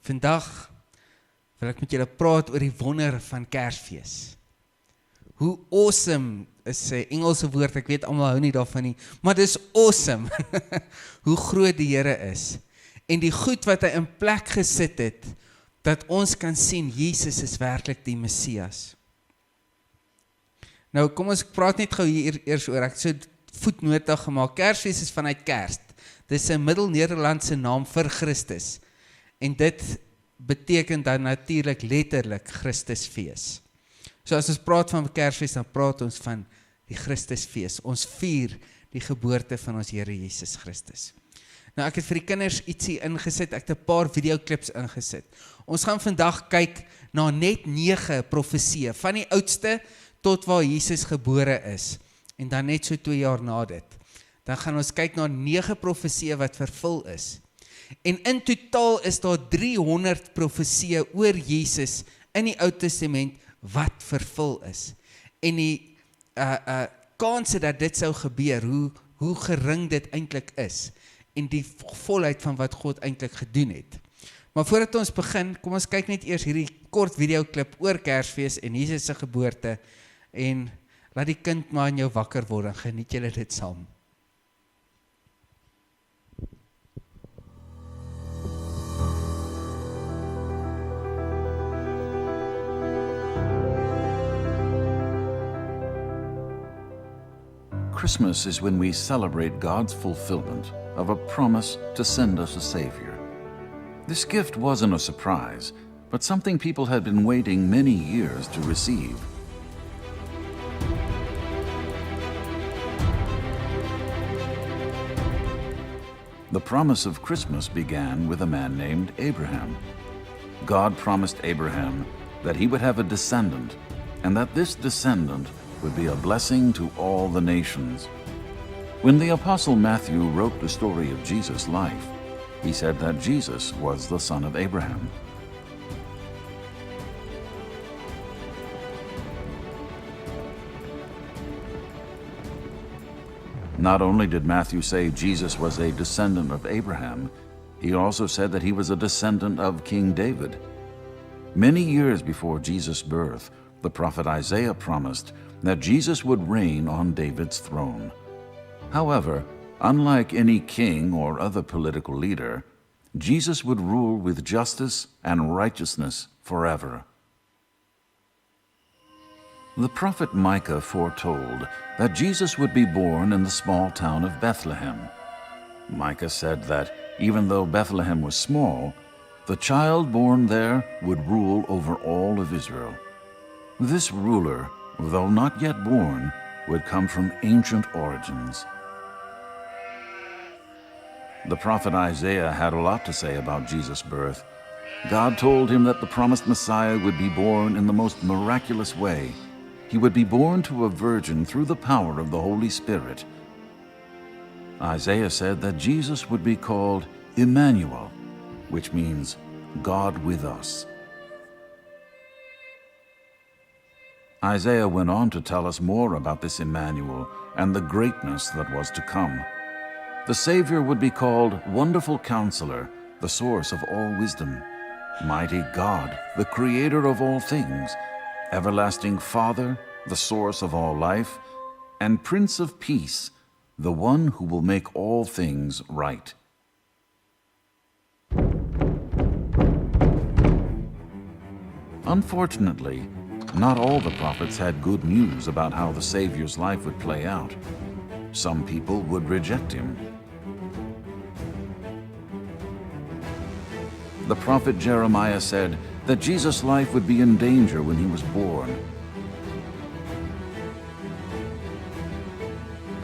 Vandag wil ek met julle praat oor die wonder van Kersfees. Hoe awesome is 'n Engelse woord, ek weet almal hou nie daarvan nie, maar dis awesome, hoe groot die Here is, en die goed wat hy in plek gesit het, dat ons kan sien, Jesus is werklik die Messias. Nou kom ons praat net gou hier eers oor, ek het so voetnota gemaak, Kersfees is vanuit Kerst, dit is 'n Middel-Nederlandse naam vir Christus, en dit beteken dan natuurlik letterlik Christusfees. So as ons praat van Kersfees, dan praat ons van die Christusfees. Ons vier die geboorte van ons Here Jesus Christus. Nou ek het vir die kinders ietsie ingesit, ek het 'n paar videoklips ingesit. Ons gaan vandag kyk na net 9 profesieë, van die oudste tot waar Jesus gebore is, en dan net so 2 jaar na dit. Dan gaan ons kyk na 9 profesieë wat vervul is. En in totaal is daar 300 profesieë oor Jesus in die Ou Testament wat vervul is. En die kanse dat dit sou gebeur, hoe gering dit eintlik is, en die volheid van wat God eintlik gedoen het. Maar voordat ons begin, kom ons kyk net eers hierdie kort videoklip oor Kersfees en Jesus se geboorte, en laat die kind maar in jou wakker word, en geniet julle dit saam. Christmas is when we celebrate God's fulfillment of a promise to send us a Savior. This gift wasn't a surprise, but something people had been waiting many years to receive. The promise of Christmas began with a man named Abraham. God promised Abraham that he would have a descendant, and that this descendant would be a blessing to all the nations. When the Apostle Matthew wrote the story of Jesus' life, he said that Jesus was the son of Abraham. Not only did Matthew say Jesus was a descendant of Abraham, he also said that he was a descendant of King David. Many years before Jesus' birth, the prophet Isaiah promised that Jesus would reign on David's throne. However, unlike any king or other political leader, Jesus would rule with justice and righteousness forever. The prophet Micah foretold that Jesus would be born in the small town of Bethlehem. Micah said that even though Bethlehem was small, the child born there would rule over all of Israel. This ruler, though not yet born, would come from ancient origins. The prophet Isaiah had a lot to say about Jesus' birth. God told him that the promised Messiah would be born in the most miraculous way. He would be born to a virgin through the power of the Holy Spirit. Isaiah said that Jesus would be called Emmanuel, which means God with us. Isaiah went on to tell us more about this Emmanuel and the greatness that was to come. The Savior would be called Wonderful Counselor, the source of all wisdom, Mighty God, the Creator of all things, Everlasting Father, the source of all life, and Prince of Peace, the one who will make all things right. Unfortunately, not all the prophets had good news about how the Savior's life would play out. Some people would reject him. The prophet Jeremiah said that Jesus' life would be in danger when he was born.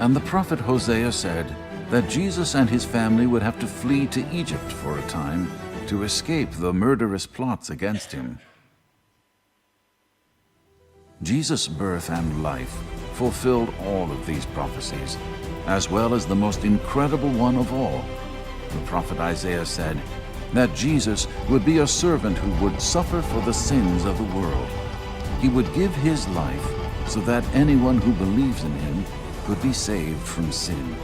And the prophet Hosea said that Jesus and his family would have to flee to Egypt for a time to escape the murderous plots against him. Jesus' birth and life fulfilled all of these prophecies, as well as the most incredible one of all. The prophet Isaiah said that Jesus would be a servant who would suffer for the sins of the world. He would give his life so that anyone who believes in him could be saved from sin.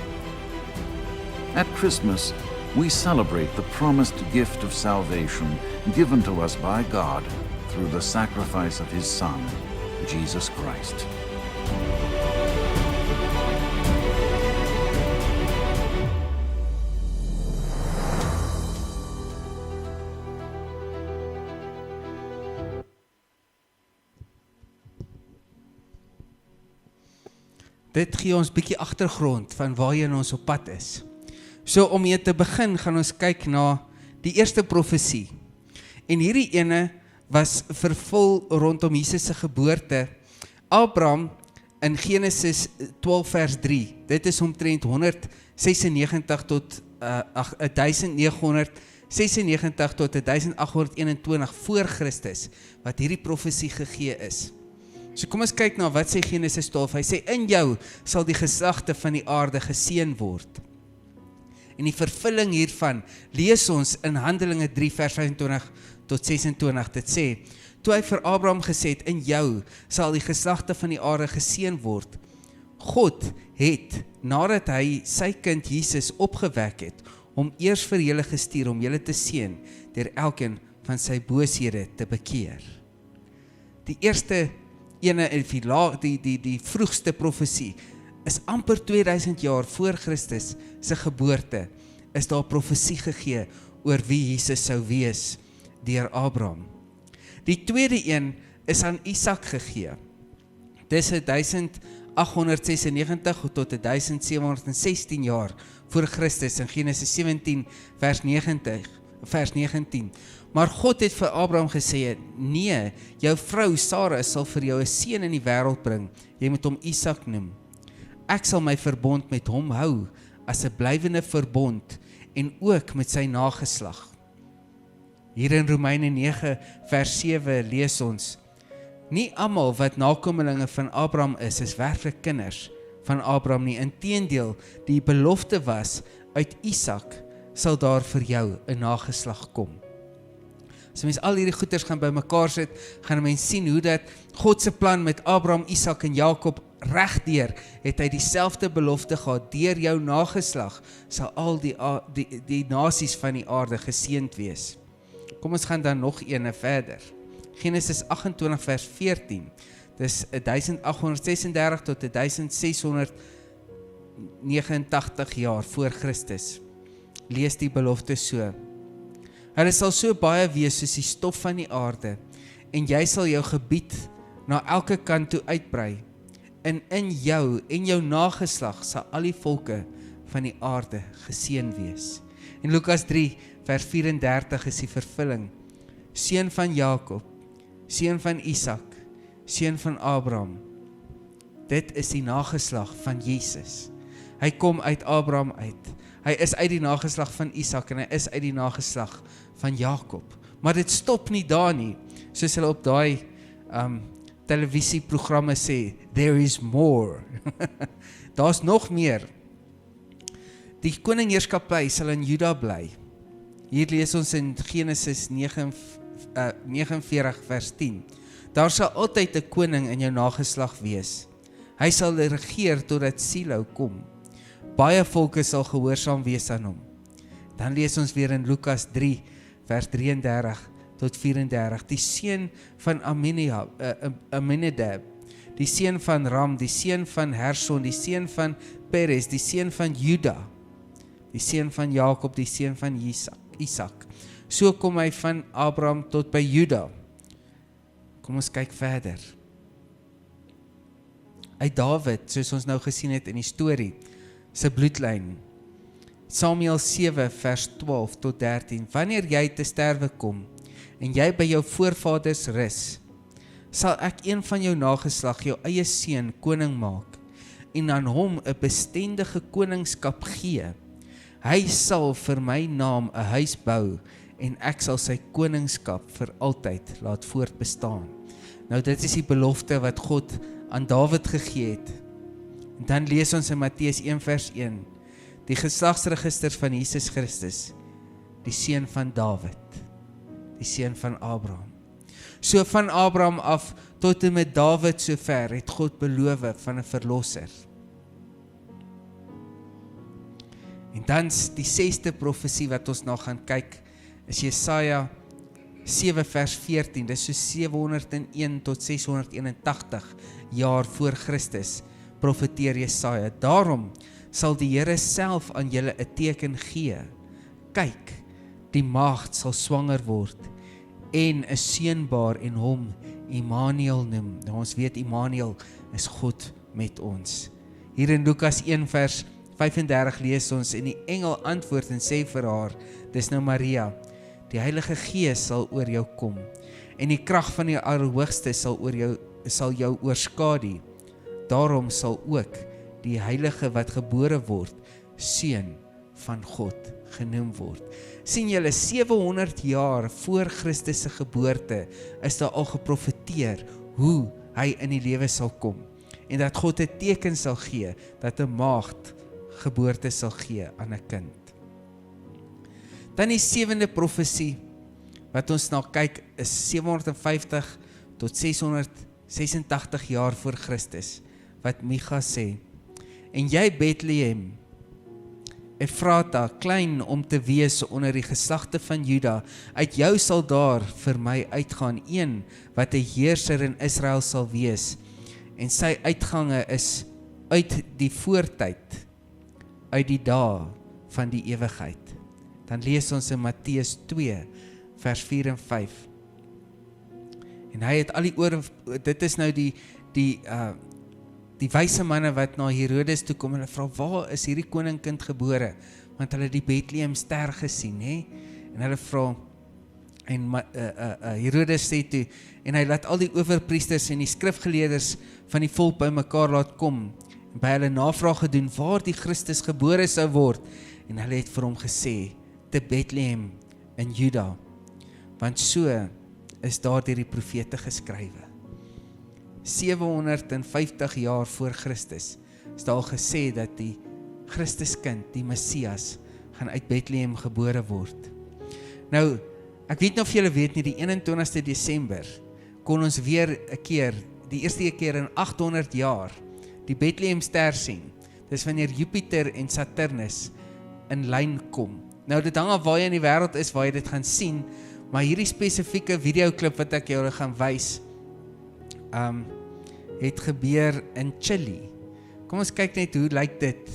At Christmas, we celebrate the promised gift of salvation given to us by God through the sacrifice of His Son, Jesus Christ. Dit gee ons bietjie agtergrond van waarheen ons op pad is. So om mee te begin, gaan ons kyk na die eerste profesie. En hierdie ene was vervul rondom Jesus se geboorte. Abraham in Genesis 12 vers 3. Dit is omtrent 196 tot 1996 tot 1821 voor Christus wat hierdie profesie gegee is. So kom ons kyk na wat sê Genesis 12. Hy sê, in jou sal die geslagte van die aarde geseën word. En die vervulling hiervan lees ons in Handelinge 3 vers 25 tot 26. Dit sê, toe hy vir Abraham gesê het, in jou sal die geslagte van die aarde geseën word. God het, nadat hy sy kind Jesus opgewek het, hom eers vir julle gestuur om julle te seën, deur elkeen van sy booshede te bekeer. Die eerste ene, die vroegste profesie, is amper 2000 jaar voor Christus se geboorte, is daar profesie gegee oor wie Jesus sou wees deur Abraham. Die tweede een is aan Isak gegee. Dis 1896 tot 1716 jaar voor Christus in Genesis 17 vers 19. Maar God het vir Abraham gesê, nee, jou vrou Sara sal vir jou 'n seun in die wêreld bring. Jy moet hom Isak noem. Ek sal my verbond met hom hou as 'n blywende verbond en ook met sy nageslag. Hier in Romeine 9 vers 7 lees ons, nie almal wat nakomelinge van Abraham is werklik kinders van Abraham nie. Inteendeel, die belofte was, uit Isak sal daar vir jou 'n nageslag kom. As mens al hierdie goeders gaan bymekaar sit, gaan mens sien hoe dat God se plan met Abraham, Isak en Jakob regdeur, het hy dieselfde belofte gehad, deur jou nageslag sal al die nasies van die aarde geseënd wees. Kom ons gaan dan nog ene verder. Genesis 28 vers 14, dis 1836 tot 1689 jaar voor Christus. Lees die belofte so. Hulle sal so baie wees soos die stof van die aarde, en jy sal jou gebied na elke kant toe uitbrei. En in jou en jou nageslag sal al die volke van die aarde geseën wees. En Lukas 3 vers 34 is die vervulling. Seun van Jakob, seun van Isak, seun van Abraham. Dit is die nageslag van Jesus. Hy kom uit Abraham uit. Hy is uit die nageslag van Isak en hy is uit die nageslag van Jakob. Maar dit stop nie daar nie. Soos hulle op daai televisieprogramme sê, there is more. Daar's nog meer. Die koningheerskappy sal in Juda bly. Hier lees ons in Genesis 49 vers 10. Daar sal altyd 'n koning in jou nageslag wees. Hy sal regeer totdat Silo kom. Baie volke sal gehoorsaam wees aan hom. Dan lees ons weer in Lukas 3 vers 33 tot 34. Die seun van Aminadab, die seun van Ram, die seun van Herson, die seun van Peres, die seun van Juda, die seun van Jakob, die seun van Isak. So kom hy van Abraham tot by Juda. Kom ons kyk verder. Uit Dawid, soos ons nou gesien het in die storie, sy bloedlyn. Samuel 7 vers 12 tot 13. Wanneer jy te sterwe kom, en jy by jou voorvaders rus, sal ek een van jou nageslag, jou eie seun, koning maak, en aan hom 'n bestendige koningskap gee. Hy sal vir my naam 'n huis bou, en ek sal sy koningskap vir altyd laat voortbestaan. Nou dit is die belofte wat God aan Dawid gegee het. En dan lees ons in Matteus 1 vers 1, die geslagsregister van Jesus Christus, die seun van Dawid, die seun van Abraham. So van Abraham af tot en met Dawid so ver het God beloof van 'n verlosser. En dan die 6de profesie wat ons na gaan kyk, is Jesaja 7 vers 14, dis so 701 tot 681 jaar voor Christus, profeteer Jesaja. Daarom sal die Here self aan julle 'n teken gee. Kyk, die maagd sal swanger word en 'n seun baar en hom Immanuel noem. Nou ons weet Immanuel is God met ons. Hier in Lukas 1 vers 35 lees ons, en die engel antwoord en sê vir haar, dis nou Maria, die Heilige Gees sal oor jou kom, en die krag van die Allerhoogste sal jou oorskadu. Daarom sal ook die Heilige wat gebore word, seun van God genoem word. Sien julle, 700 jaar voor Christus se geboorte is daar al geprofeteer hoe hy in die lewe sal kom, en dat God 'n teken sal gee, dat 'n maagd geboorte sal gee aan 'n kind. Dan die 7de profesie wat ons na kyk is 750 tot 686 jaar voor Christus, wat Micha sê, en jy Bethlehem, Efrata, klein om te wees onder die geslagte van Juda, uit jou sal daar vir my uitgaan een wat 'n heerser in Israel sal wees, en sy uitgange is uit die voortyd, uit die dae van die ewigheid. Dan lees ons in Matteus 2 vers 4 en 5. En hy het al die ore, dit is nou die wyse manne wat na Herodes toe kom en hulle vra, waar is hierdie koningkind gebore? Want hulle het die Bethlehem ster gesien, hè? En hulle vra, en Herodes sê toe, en hy laat al die owerpriesters en die skrifgeleerders van die volk by mekaar laat kom, en by hulle navraag gedoen, waar die Christus gebore sou word, en hulle het vir hom gesê, te Bethlehem in Juda, want so is daar deur die profete geskrywe. 750 jaar voor Christus is daar al gesê dat die Christuskind, die Messias, gaan uit Bethlehem gebore word. Nou, ek weet nie of julle weet nie, die 21ste Desember kon ons weer 'n keer, die eerste keer in 800 jaar, die Bethlehem ster sien. Dis wanneer Jupiter en Saturnus in lyn kom. Nou, dit hang af waar jy in die wêreld is, waar jy dit gaan sien, maar hierdie spesifieke videoklip wat ek julle gaan wys, het gebeur in Chili. Kom ons kyk net hoe lyk dit.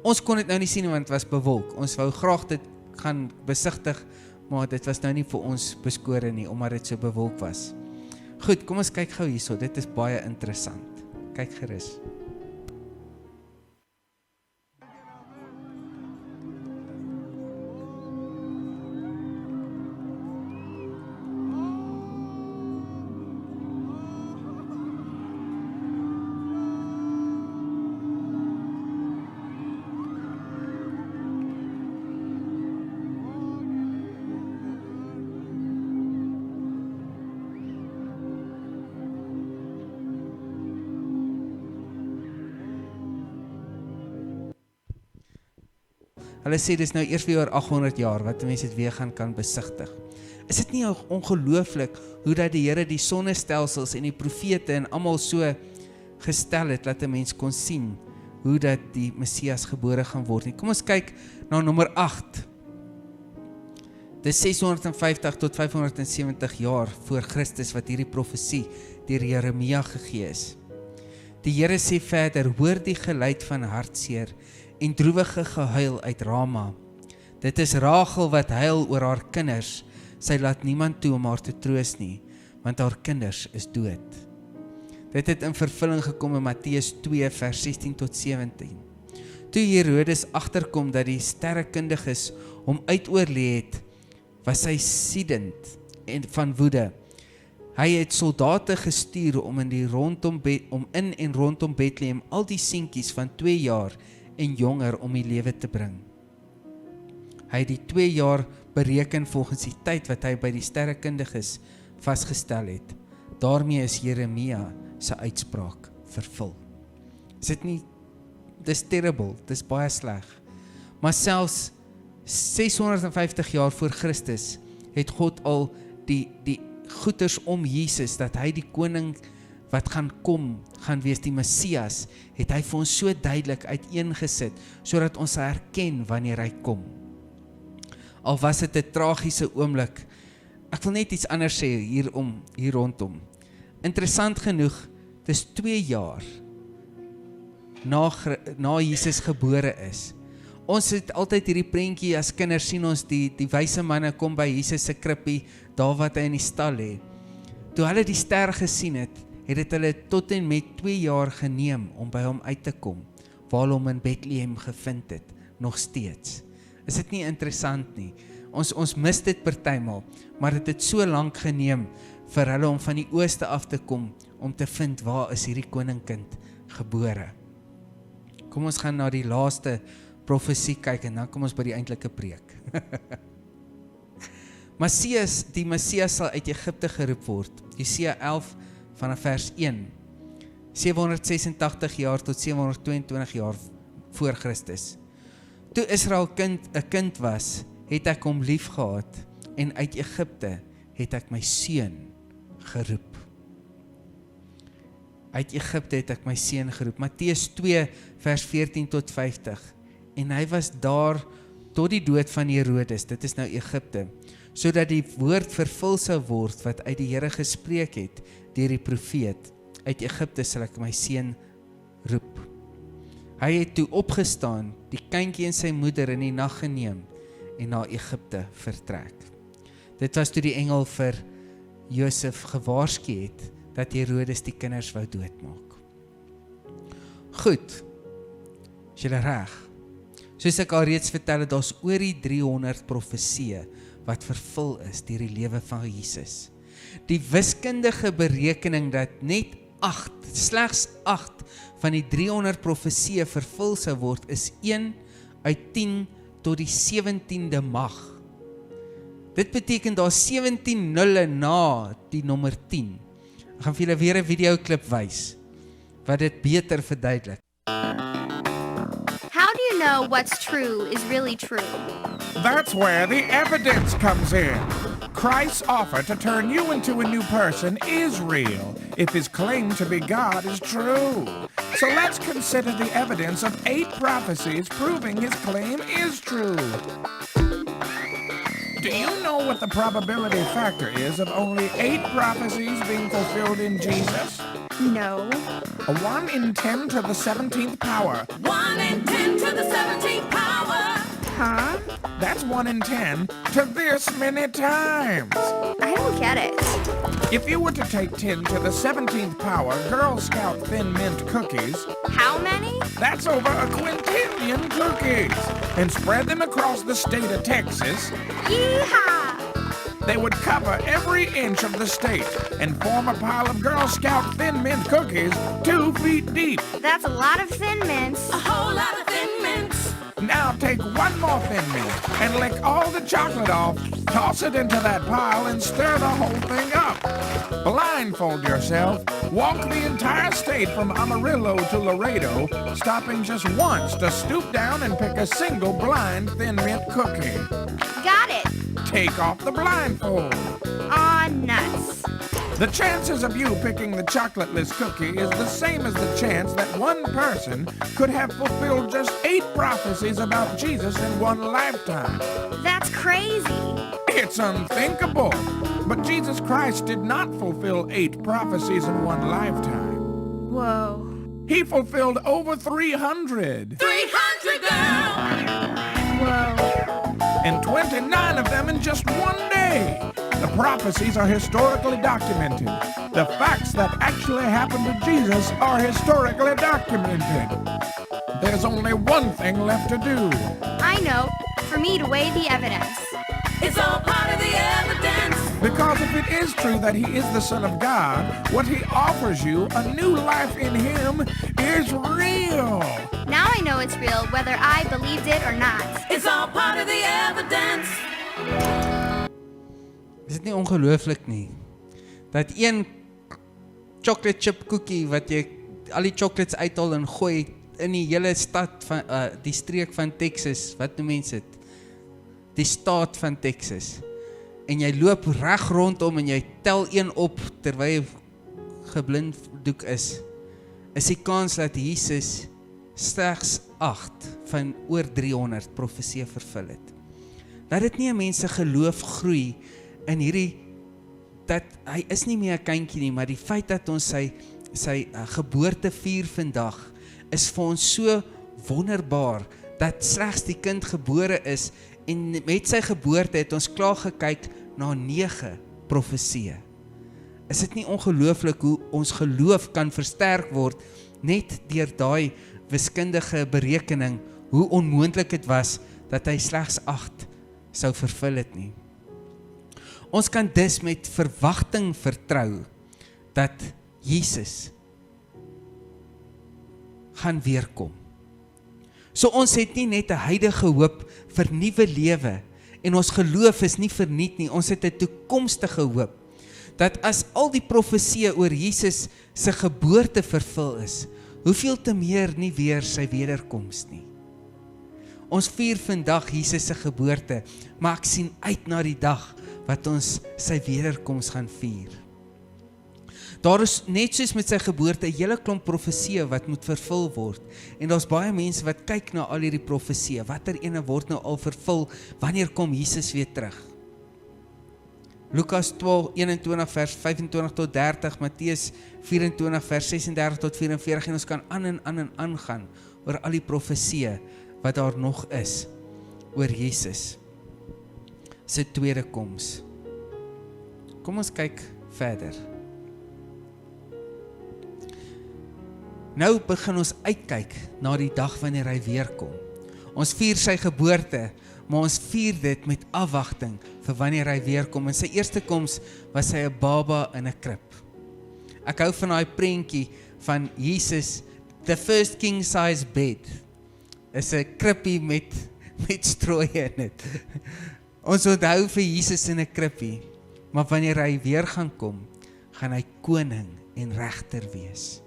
Ons kon dit nou nie sien want het was bewolk. Ons wou graag dit gaan besigtig, maar dit was nou nie vir ons beskore nie, omdat dit so bewolk was. Goed, kom ons kyk gou hierso, dit is baie interessant. Kyk gerus. Hulle sê dis nou eers weer oor 800 jaar wat mense dit weer kan besigtig. Is dit nie ongelooflik hoe dat die Here die sonnestelsels en die profete en almal so gestel het dat 'n mens kon sien hoe dat die Messias gebore gaan word nie. Kom ons kyk na nommer 8. Dis 650 tot 570 jaar voor Christus wat hierdie profesie deur Jeremia gegee is. Die Here sê verder, hoor die geluid van hartseer en droewige gehuil uit Rama. Dit is Rachel wat huil oor haar kinders. Sy laat niemand toe om haar te troos nie, want haar kinders is dood. Dit het in vervulling gekom in Matteus 2 vers 16 tot 17. Toe Herodes agterkom dat die sterrekundiges hom uitoorlê het, was hy siedend en van woede. Hy het soldate gestuur om in en rondom Bethlehem al die seentjies van 2 jaar en jonger om die lewe te bring. Hy het die 2 jaar bereken volgens die tyd wat hy by die sterrekundiges vasgestel het. Daarmee is Jeremia se uitspraak vervul. Is dit nie, dis terrible, dis baie sleg. Maar selfs 650 jaar voor Christus het God al die goeters om Jesus, dat hy die koning wat gaan kom, gaan wees die Messias, het hy vir ons so duidelik uiteengesit, sodat ons herken wanneer hy kom. Al was dit 'n tragiese oomblik, ek wil net iets anders sê hier rondom. Interessant genoeg, dit is 2 jaar na Jesus gebore is. Ons het altyd hierdie prentjie as kinders sien ons die wyse manne kom by Jesus se krippie, daar wat hy in die stal lê. Toe hulle die ster gesien het dit hulle tot en met 2 jaar geneem om by hom uit te kom, waar hulle hom in Bethlehem gevind het, nog steeds. Is dit nie interessant nie? Ons mis dit partymal, maar dit het so lank geneem vir hulle om van die ooste af te kom, om te vind waar is hierdie koningkind gebore. Kom ons gaan na die laaste profesie kyk en dan kom ons by die eintlike preek. Die Messias sal uit Egipte geroep word. Jesaja 11 vanaf vers 1. 786 jaar tot 722 jaar voor Christus. Toe Israel 'n kind was, het ek hom lief gehad en uit Egipte het ek my seun geroep. Uit Egipte het ek my seun geroep. Matteus 2 vers 14 tot 50. En hy was daar tot die dood van Herodes, dit is nou Egipte, sodat die woord vervul sou word wat uit die Here gespreek het deur die profeet. Uit Egipte sal ek my seun roep. Hy het toe opgestaan, die kindjie en sy moeder in die nag geneem en na Egipte vertrek. Dit was toe die engel vir Josef gewaarsku het dat Herodes die kinders wou doodmaak. Goed, is julle reg? Soos ek al reeds vertel het, daar's oor die 300 profesieë wat vervul is deur die lewe van Jesus. Die wiskundige berekening dat net slegs 8 van die 300 profesieë vervul sou word, is 1 uit 10 tot die 17de mag. Dit beteken daar 17 nulle na die nommer 10. Ek gaan vir julle weer 'n videoklip wys wat dit beter verduidelik. How do you know what's true is really true? That's where the evidence comes in. Christ's offer to turn you into a new person is real if his claim to be God is true. So let's consider the evidence of 8 prophecies proving his claim is true. Do you know what the probability factor is of only 8 prophecies being fulfilled in Jesus? No. A 1 in 10 to the 17th power. 1 in 10 to the 17th power. Huh? That's 1 in 10 to this many times. I don't get it. If you were to take 10 to the 17th power Girl Scout Thin Mint cookies, How many? that's over a quintillion cookies, and spread them across the state of Texas, Yeehaw! they would cover every inch of the state and form a pile of Girl Scout Thin Mint cookies 2 feet deep. That's a lot of Thin Mints. A whole lot of Thin Mints. Now take 1 more Thin Mint and lick all the chocolate off, toss it into that pile, and stir the whole thing up. Blindfold yourself, walk the entire state from Amarillo to Laredo, stopping just once to stoop down and pick a single blind Thin Mint cookie. Got it. Take off the blindfold. Aw, nuts. The chances of you picking the chocolateless cookie is the same as the chance that one person could have fulfilled just 8 prophecies about Jesus in one lifetime. That's crazy. It's unthinkable. But Jesus Christ did not fulfill 8 prophecies in one lifetime. Whoa. He fulfilled over 300. 300 girl. Whoa. And 29 of them in just one day. The prophecies are historically documented. The facts that actually happened to Jesus are historically documented. There's only one thing left to do. I know. For me to weigh the evidence. It's all part of the evidence. Because if it is true that he is the Son of God, what he offers you, a new life in him, is real. Now I know it's real whether I believed it or not. It's all part of the evidence. Is dit nie ongelooflik nie? Dat een chocolate chip cookie wat jy al die chocolates uithaal en gooi in die hele stad van die streek van Texas, wat noem mense dit? Die staat van Texas. En jy loop reg rondom en jy tel een op terwyl jy geblinddoek is die kans dat Jesus slegs 8 van oor 300 profeseë vervul het. Dat dit nie 'n mens se geloof groei in hierdie, dat hy is nie meer 'n kindjie nie, maar die feit dat ons sy geboorte vier vandag, is vir ons so wonderbaar, dat slegs die kind gebore is, en met sy geboorte het ons klaar gekyk na 9 profeseë. Is dit nie ongelooflik hoe ons geloof kan versterk word, net deur daai wiskundige berekening, hoe onmoontlik het was, dat hy slegs 8 sou vervul het nie. Ons kan dus met verwagting vertrou, dat Jesus gaan weerkom. So ons het nie net 'n huidige hoop vir nuwe lewe, en ons geloof is nie verniet nie, ons het 'n toekomstige hoop, dat as al die profeseë oor Jesus se geboorte vervul is, hoeveel te meer nie weer sy wederkoms nie. Ons vier vandag Jesus se geboorte, maar ek sien uit na die dag wat ons sy wederkoms gaan vier. Daar is net soos met sy geboorte 'n hele klomp profeseë wat moet vervul word, en daar's baie mense wat kyk na al hierdie profeseë, watter ene word nou al vervul, wanneer kom Jesus weer terug? Lukas 12:21 vers 25 tot 30, Matteus 24 vers 36 tot 44, en ons kan aan gaan oor al die profeseë wat daar nog is oor Jesus se tweede koms. Kom ons kyk verder. Nou begin ons uitkyk na die dag wanneer hy weer kom. Ons vier sy geboorte, maar ons vier dit met afwagting vir wanneer hy weer kom. In sy eerste koms was hy 'n baba in 'n krib. Ek hou van daai prentjie van Jesus, the first king size bed, is 'n krippie met strooie in dit. Ons onthou vir Jesus in 'n krippie, maar wanneer hy weer gaan kom, gaan hy koning en regter wees.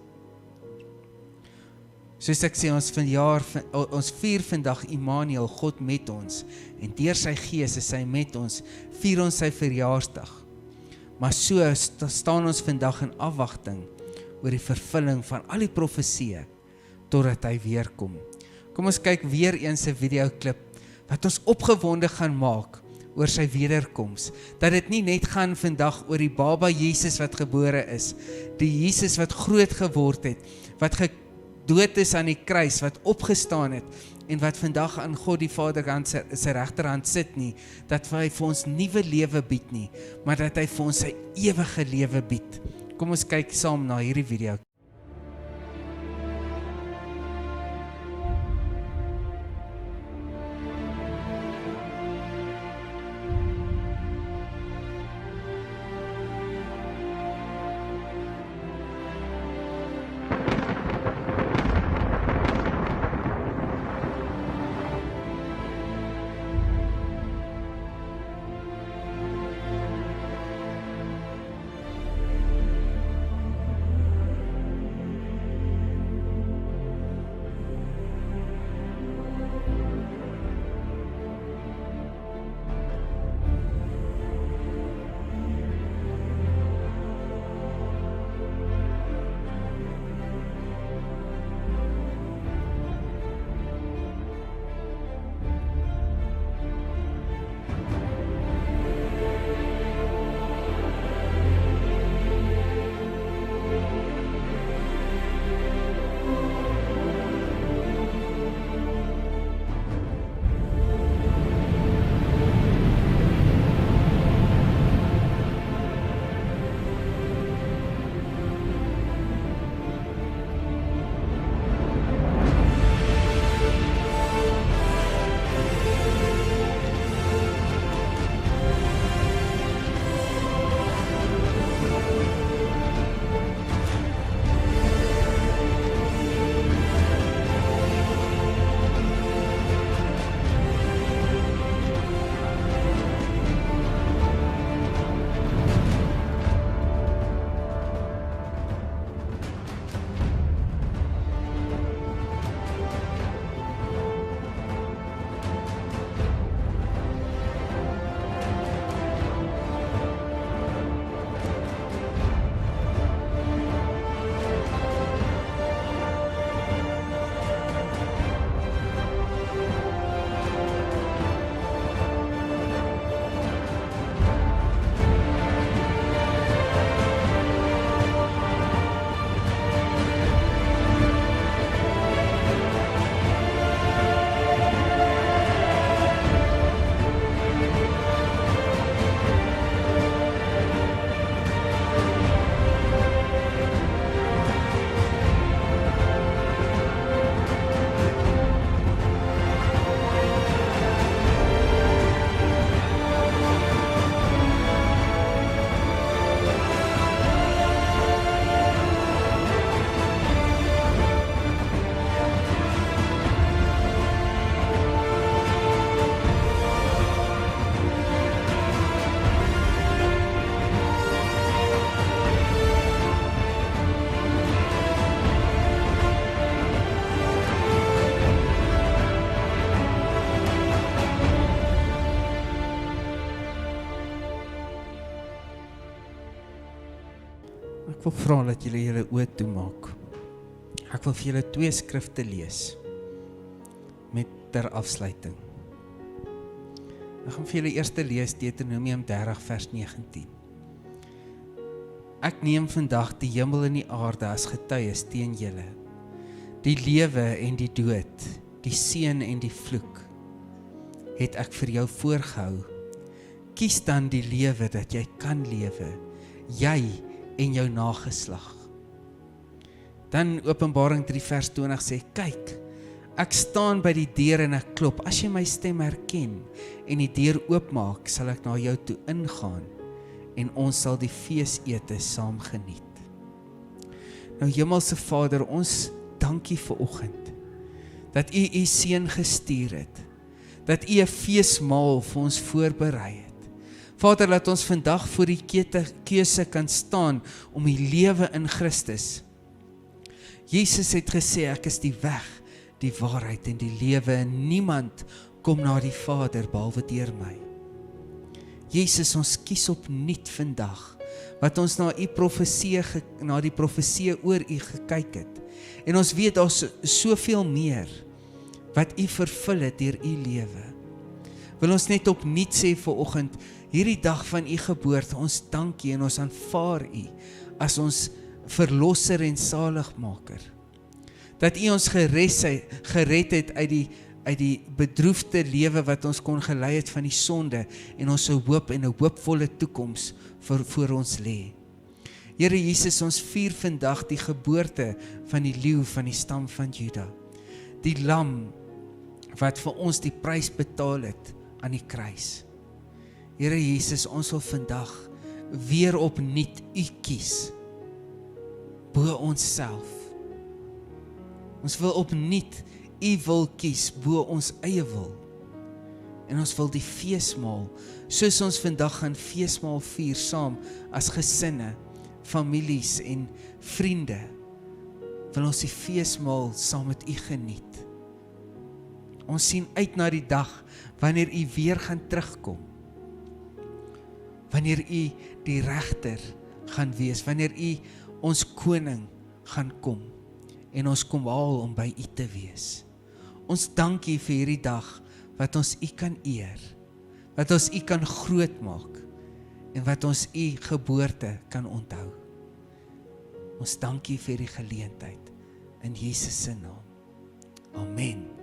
Soos ek sê, ons vier vandag Immanuel, God met ons, en deur sy gees is hy met ons, vier ons sy verjaarsdag. Maar so staan ons vandag in afwagting oor die vervulling van al die profeseë, totdat hy weer kom. Kom ons kyk weer eens 'n videoklip, wat ons opgewonde gaan maak oor sy wederkoms, dat dit nie net gaan vandag oor die baba Jesus wat gebore is, die Jesus wat groot geword het, wat dood is aan die kruis, wat opgestaan het, en wat vandag aan God die Vader sy regterhand sit nie, dat hy vir ons nuwe lewe bied nie, maar dat hy vir ons sy ewige lewe bied. Kom ons kyk saam na hierdie video. Ek wil vra dat julle julle oë toemaak. Ek wil vir julle 2 skrifte lees met ter afsluiting. Ek gaan vir julle eers lees Deuteronomium 30 vers 19. Ek neem vandag die hemel en die aarde as getuies teen julle, die lewe en die dood, die seën en die vloek, het ek vir jou voorgehou. Kies dan die lewe dat jy kan lewe, jy en jou nageslag. Dan Openbaring 3 vers 20 sê, kyk, ek staan by die deur en ek klop. As jy my stem herken en die deur oopmaak, sal ek na jou toe ingaan en ons sal die feesete saam geniet. Nou Hemelse Vader, ons dankie vir oggend dat U seun gestuur het, dat U 'n feesmaal vir ons voorberei het. Vader, laat ons vandag voor die keuse kan staan om die lewe in Christus. Jesus het gesê, ek is die weg, die waarheid en die lewe, en niemand kom na die Vader behalwe deur my. Jesus, ons kies opnuut vandag, wat ons na die profesie oor U gekyk het, en ons weet daar's soveel meer wat U vervul het deur U lewe. Wil ons net opnuut sê vanoggend, hierdie dag van U geboorte, ons dank U en ons aanvaar U as ons verlosser en saligmaker. Dat U ons gered het uit die bedroefde lewe wat ons kon gelei het van die sonde, en ons hoop en 'n hoopvolle toekoms voor ons lê. Here Jesus, ons vier vandag die geboorte van die leeu van die stam van Juda, die lam wat vir ons die prys betaal het aan die kruis. Here Jesus, ons wil vandag weer opnuut U kies bo onsself. Ons wil opnuut U wil kies bo ons eie wil. En ons wil die feesmaal, soos ons vandag gaan feesmaal vier saam as gesinne, families en vriende, wil ons die feesmaal saam met U geniet. Ons sien uit na die dag wanneer U weer gaan terugkom. Wanneer U die regter gaan wees, wanneer U ons koning gaan kom en ons kom haal om by U te wees. Ons dank U vir hierdie dag wat ons U kan eer, wat ons U kan groot maak en wat ons U geboorte kan onthou. Ons dank U vir die geleentheid in Jesus se naam. Amen.